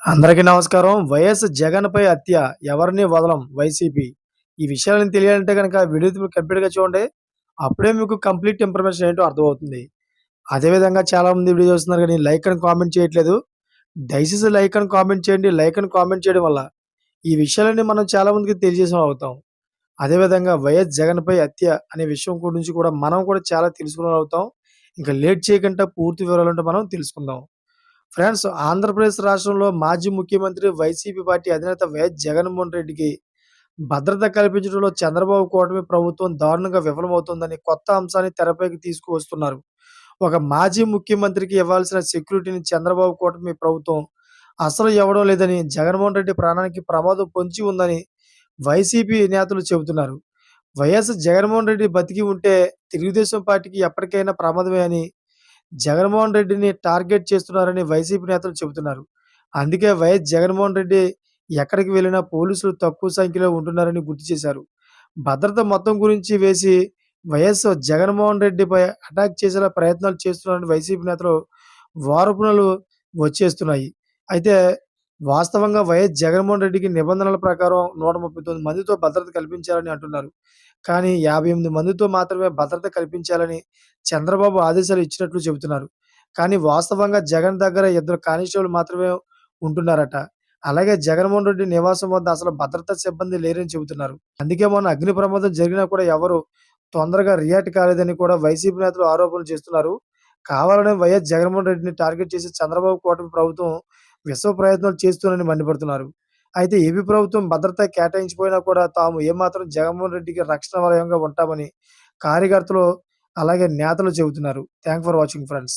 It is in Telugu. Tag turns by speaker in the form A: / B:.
A: అందరికీ నమస్కారం. వైఎస్ జగన్‌పై హత్య ఎవరిని వదలం వైసీపీ. ఈ విషయాలను తెలియాలంటే గనక వీడియో మీరు కంప్లీట్‌గా చూడండి. అప్పుడే మీకు కంప్లీట్ ఇన్ఫర్మేషన్ ఏంటో అర్థమవుతుంది. అదేవిధంగా చాలామంది వీడియో చూస్తున్నారు కానీ లైక్ అని కామెంట్ చేయట్లేదు. దయచేసి లైక్ అని కామెంట్ చేయండి. లైక్ అని కామెంట్ చేయడం వల్ల ఈ విషయాలన్నీ మనం చాలా మందికి తెలియజేసేవాళ్ళం అవుతాం. అదేవిధంగా వైఎస్ జగన్‌పై హత్య అనే విషయం గురించి కూడా మనం కూడా చాలా తెలుసుకునేవాళ్ళం అవుతాం. ఇంకా లేట్ చేయకుండా పూర్తి వివరాలుంటే మనం తెలుసుకుందాం. ఫ్రెండ్స్, ఆంధ్రప్రదేశ్ రాష్ట్రంలో మాజీ ముఖ్యమంత్రి వైసీపీ పార్టీ అధినేత వైఎస్ జగన్మోహన్ రెడ్డికి భద్రత కల్పించడంలో చంద్రబాబు కూటమి ప్రభుత్వం దారుణంగా విఫలమవుతోందని కొత్త అంశాన్ని తెరపైకి తీసుకువస్తున్నారు. ఒక మాజీ ముఖ్యమంత్రికి ఇవ్వాల్సిన సెక్యూరిటీని చంద్రబాబు కూటమి ప్రభుత్వం అసలు ఇవ్వడం లేదని, జగన్మోహన్ రెడ్డి ప్రాణానికి ప్రమాదం పొంచి ఉందని వైసీపీ నేతలు చెబుతున్నారు. వైఎస్ జగన్మోహన్ రెడ్డి బతికి ఉంటే తెలుగుదేశం పార్టీకి ఎప్పటికైనా ప్రమాదమే అని జగన్మోహన్ రెడ్డిని టార్గెట్ చేస్తున్నారని వైసీపీ నేతలు చెబుతున్నారు. అందుకే వైఎస్ జగన్మోహన్ రెడ్డి ఎక్కడికి వెళ్ళినా పోలీసులు తక్కువ సంఖ్యలో ఉంటున్నారని గుర్తు చేశారు. భద్రత మొత్తం గురించి వేసి వైఎస్ జగన్మోహన్ రెడ్డిపై అటాక్ చేసేలా ప్రయత్నాలు చేస్తున్నారని వైసీపీ నేతలు ఆరోపణలు వచ్చేస్తున్నాయి. అయితే వాస్తవంగా వైఎస్ జగన్మోహన్ రెడ్డికి నిబంధనల ప్రకారం 139 మందితో భద్రత కల్పించాలని అంటున్నారు. కానీ 58 మందితో మాత్రమే భద్రత కల్పించాలని చంద్రబాబు ఆదేశాలు ఇచ్చినట్లు చెబుతున్నారు. కానీ వాస్తవంగా జగన్ దగ్గర ఇద్దరు కానిస్టేబుల్ మాత్రమే ఉంటున్నారట. అలాగే జగన్మోహన్ రెడ్డి నివాసం వద్ద అసలు భద్రతా సిబ్బంది లేరని చెబుతున్నారు. అందుకే మొన్న అగ్ని ప్రమాదం జరిగినా కూడా ఎవరు తొందరగా రియాక్ట్ కాలేదని కూడా వైసీపీ నేతలు ఆరోపణలు చేస్తున్నారు. కావాలనే వైఎస్ జగన్మోహన్ రెడ్డిని టార్గెట్ చేసి చంద్రబాబు కూటమి ప్రభుత్వం విశ్వ ప్రయత్నాలు చేస్తుందని మండిపడుతున్నారు. అయితే ఏపీ ప్రభుత్వం భద్రత కేటాయించిపోయినా కూడా తాము ఏమాత్రం జగన్మోహన్ రెడ్డికి రక్షణ వలయంగా ఉంటామని కార్యకర్తలు అలాగే నేతలు చెబుతున్నారు. Thanks for watching friends.